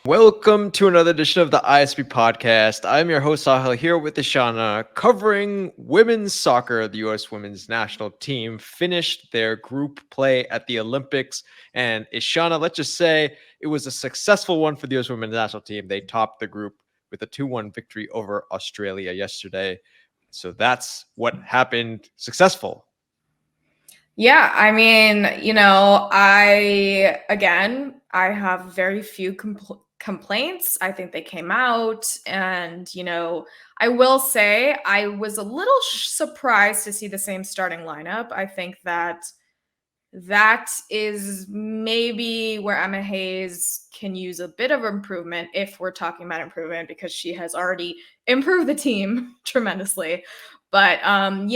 Welcome to another edition of the ISB podcast. I'm your host, Sahil, here with Ishana, covering women's soccer. The U.S. women's national team finished their group play at the Olympics. And Ishana, let's just say it was a successful one for the U.S. women's national team. They topped the group with a 2-1 victory over Australia yesterday. So that's what happened. Successful. Yeah, I mean, I have very few complaints. I think they came out, and I will say I was a little surprised to see the same starting lineup. I think that is maybe where Emma Hayes can use a bit of improvement if we're talking about improvement, because she has already improved the team tremendously. But in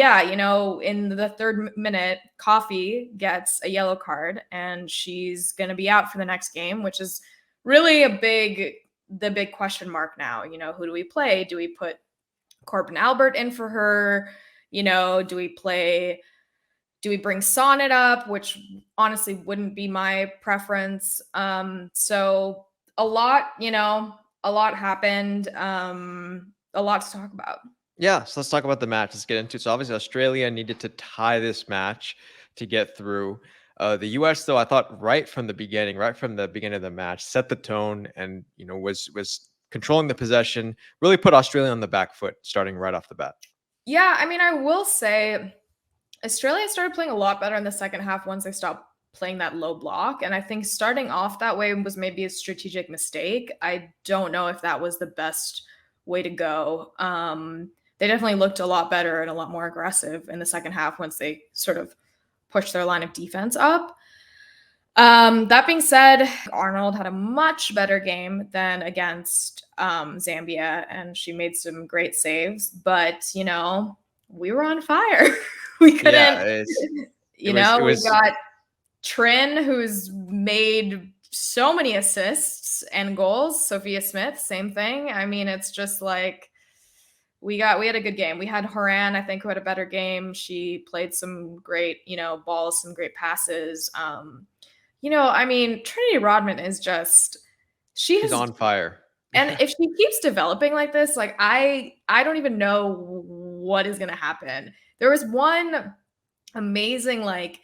the third minute, Coffey gets a yellow card and she's going to be out for the next game, which is really the big question mark now. Who do we play? Do we put Corbin Albert in for her? Do we bring Sonnet up, which honestly wouldn't be my preference. So a lot happened, a lot to talk about. Yeah, so let's talk about the match. Let's get into it. So obviously Australia needed to tie this match to get through. The U.S. though, I thought right from the beginning of the match, set the tone and was controlling the possession, really put Australia on the back foot, starting right off the bat. Yeah, I mean, I will say Australia started playing a lot better in the second half once they stopped playing that low block. And I think starting off that way was maybe a strategic mistake. I don't know if that was the best way to go. They definitely looked a lot better and a lot more aggressive in the second half once they sort of pushed their line of defense up. That being said, Arnold had a much better game than against Zambia, and she made some great saves. But we were on fire. We couldn't. Yeah, we got Trin, who's made so many assists and goals. Sophia Smith, same thing. I mean, it's just like we had a good game. We had Horan, I think, who had a better game. She played some great, balls, some great passes. I mean, Trinity Rodman is just she's on fire. And if she keeps developing like this, like I don't even know what is gonna happen. There was one amazing, like,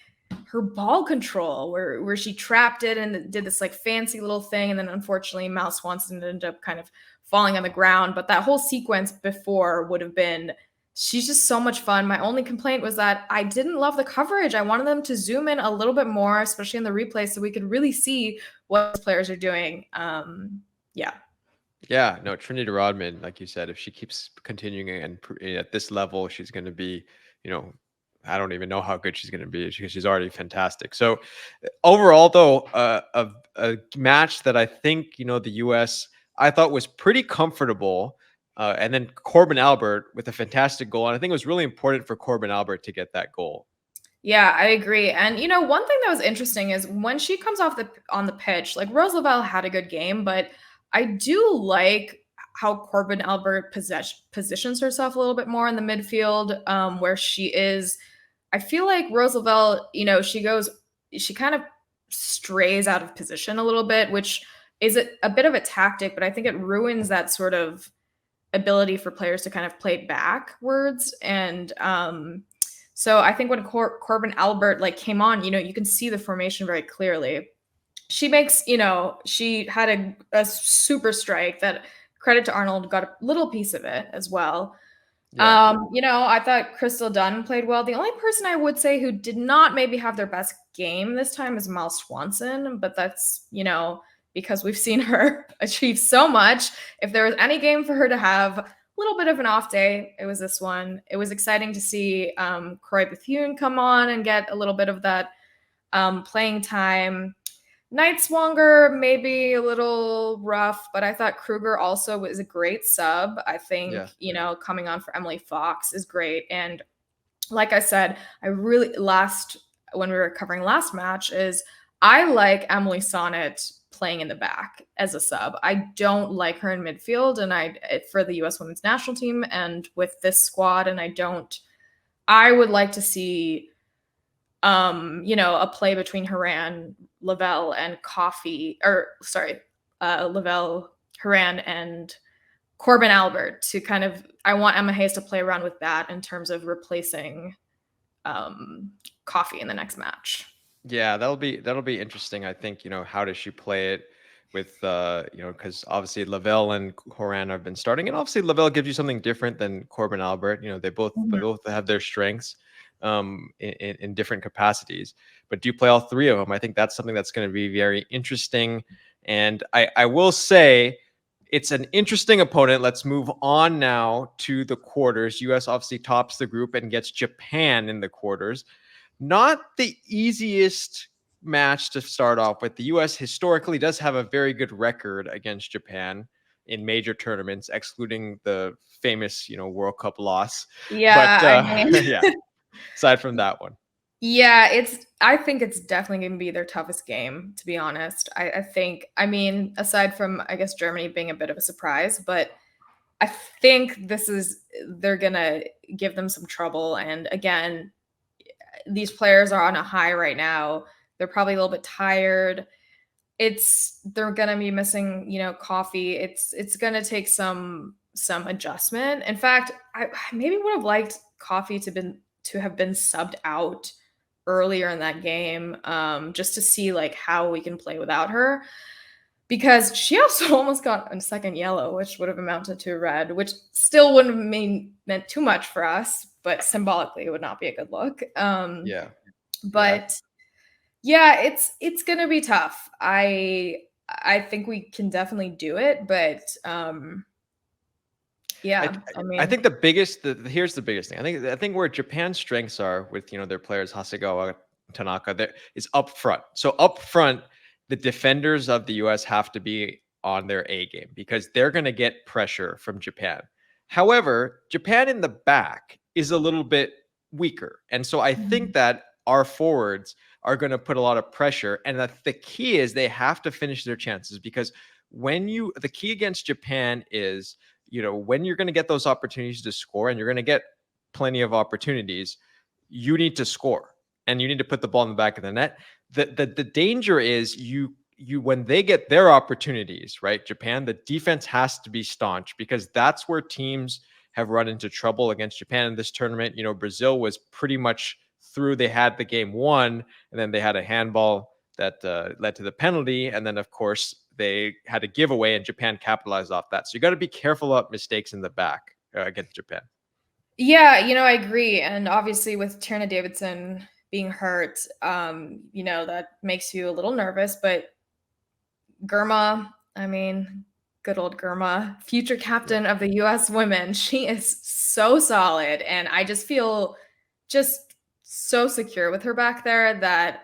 her ball control where she trapped it and did this like fancy little thing, and then unfortunately Mal Swanson ended up kind of falling on the ground. But that whole sequence before would have been, she's just so much fun. My only complaint was that I didn't love the coverage. I wanted them to zoom in a little bit more, especially in the replay, so we could really see what players are doing. Yeah, no, Trinity Rodman, like you said, if she keeps continuing and at this level, she's going to be, I don't even know how good she's going to be because she's already fantastic. So overall, though, a match that I think, the U.S. I thought was pretty comfortable. And then Corbin Albert with a fantastic goal. And I think it was really important for Corbin Albert to get that goal. Yeah, I agree. And one thing that was interesting is when she comes on the pitch, like Rose Lavelle had a good game, but I do like how Corbin Albert positions herself a little bit more in the midfield, where she is. I feel like Rose Lavelle, she kind of strays out of position a little bit, which is a bit of a tactic, but I think it ruins that sort of ability for players to kind of play backwards. And so I think when Corbin Albert came on, you can see the formation very clearly. She makes, she had a super strike that, credit to Arnold, got a little piece of it as well. Yeah. I thought Crystal Dunn played well. The only person I would say who did not maybe have their best game this time is Mal Swanson, but that's, because we've seen her achieve so much. If there was any game for her to have a little bit of an off day, it was this one. It was exciting to see Croy Bethune come on and get a little bit of that playing time. Nightswanger, maybe a little rough, but I thought Kruger also was a great sub. I think, coming on for Emily Fox is great. And like I said, when we were covering last match, is I like Emily Sonnet playing in the back as a sub. I don't like her in midfield, and for the U.S. women's national team and with this squad, and I would like to see a play between Horan, Lavelle, and Lavelle Horan and Corbin Albert to kind of, I want Emma Hayes to play around with that in terms of replacing Coffey in the next match. Yeah, that'll be interesting. I think, how does she play it with because obviously Lavelle and Horan have been starting, and obviously Lavelle gives you something different than Corbin Albert. They both have their strengths in different capacities. But do you play all three of them? I think that's something that's going to be very interesting. And I will say it's an interesting opponent. Let's move on now to the quarters. US obviously tops the group and gets Japan in the quarters. Not the easiest match to start off with. The US historically does have a very good record against Japan in major tournaments, excluding the famous, World Cup loss. Yeah, But I mean, yeah, aside from that one. Yeah, I think it's definitely going to be their toughest game, to be honest. I think, I mean, aside from, I guess, Germany being a bit of a surprise, but I think they're going to give them some trouble. And again, these players are on a high right now. They're probably a little bit tired. They're going to be missing, Coffey. It's going to take some adjustment. In fact, I maybe would have liked Coffey to have been subbed out earlier in that game, just to see like how we can play without her, because she also almost got a second yellow, which would have amounted to a red, which still wouldn't have meant too much for us, but symbolically it would not be a good look. Yeah. But yeah, it's gonna be tough. I think we can definitely do it, but yeah, I think here's the biggest thing. I think where Japan's strengths are with their players Hasegawa, Tanaka, there is up front. So up front, the defenders of the US have to be on their A game because they're going to get pressure from Japan. However, Japan in the back is a little bit weaker. And so I think that our forwards are going to put a lot of pressure, and that the key is they have to finish their chances, because the key against Japan is when you're going to get those opportunities to score, and you're going to get plenty of opportunities, you need to score and you need to put the ball in the back of the net. The danger is you when they get their opportunities, right? Japan, the defense has to be staunch, because that's where teams have run into trouble against Japan in this tournament. Brazil was pretty much through. They had the game won, and then they had a handball that led to the penalty. And then, of course, they had a giveaway, and Japan capitalized off that. So you got to be careful of mistakes in the back against Japan. Yeah, I agree. And obviously with Tierna Davidson being hurt, that makes you a little nervous. But Germa, I mean, good old Germa, future captain of the US women, she is so solid. And I just feel just so secure with her back there that,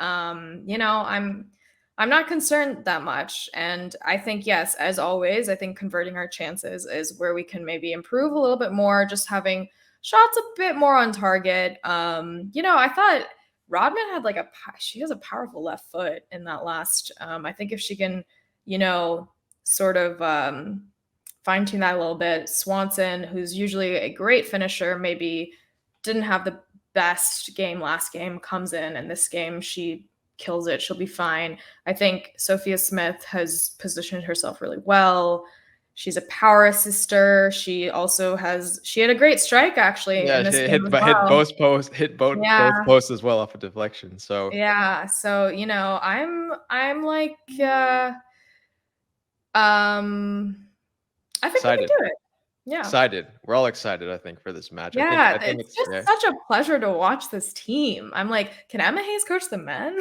I'm not concerned that much. And I think, yes, as always, I think converting our chances is where we can maybe improve a little bit more, just having shots a bit more on target. I thought Rodman had she has a powerful left foot in that last. I think if she can, sort of fine tune that a little bit. Swanson, who's usually a great finisher, maybe didn't have the best game last game, comes in, and this game she kills it. She'll be fine. I think Sophia Smith has positioned herself really well. She's a power assister. She had a great strike actually in this game hit as well. both posts, both posts as well off a deflection. So yeah, so I'm like I think excited. we can do it. Yeah. Excited. We're all excited, I think, for this match. Yeah, I think it's just such a pleasure to watch this team. I'm like, can Emma Hayes coach the men?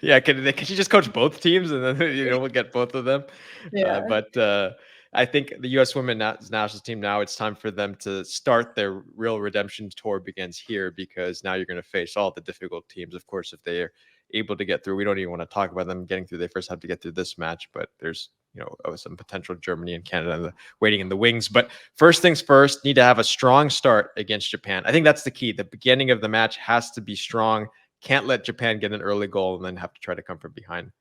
Yeah, can she just coach both teams, and then we'll get both of them? Yeah. But I think the U.S. women's national team, now it's time for them to start their real redemption tour begins here, because now you're going to face all the difficult teams. Of course, if they're able to get through, we don't even want to talk about them getting through. They first have to get through this match, but there's some potential Germany and Canada waiting in the wings. But first things first, need to have a strong start against Japan. I think that's the key. The beginning of the match has to be strong. Can't let Japan get an early goal and then have to try to come from behind.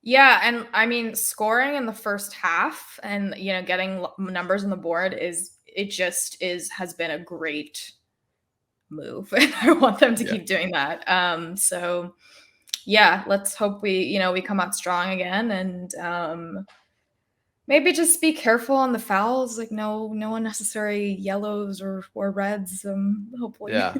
Yeah, and I mean, scoring in the first half and getting numbers on the board has been a great move, and I want them to keep doing that. So yeah, let's hope we come out strong again, and maybe just be careful on the fouls, like no unnecessary yellows or reds. Hopefully. Yeah.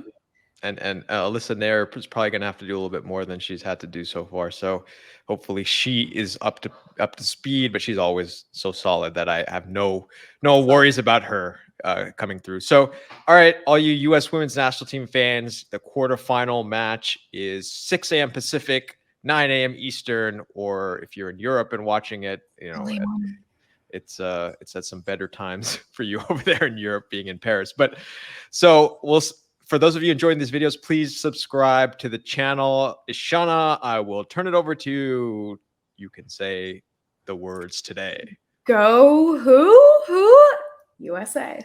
And Alyssa Nair is probably going to have to do a little bit more than she's had to do so far. So hopefully she is up to speed. But she's always so solid that I have no worries about her coming through. So all right, all you U.S. Women's National Team fans, the quarterfinal match is 6 a.m. Pacific, 9 a.m. Eastern, or if you're in Europe and watching it, it's at some better times for you over there in Europe, being in Paris. But so for those of you enjoying these videos, please subscribe to the channel. Ishana, I will turn it over to you. You can say the words today. Go who USA.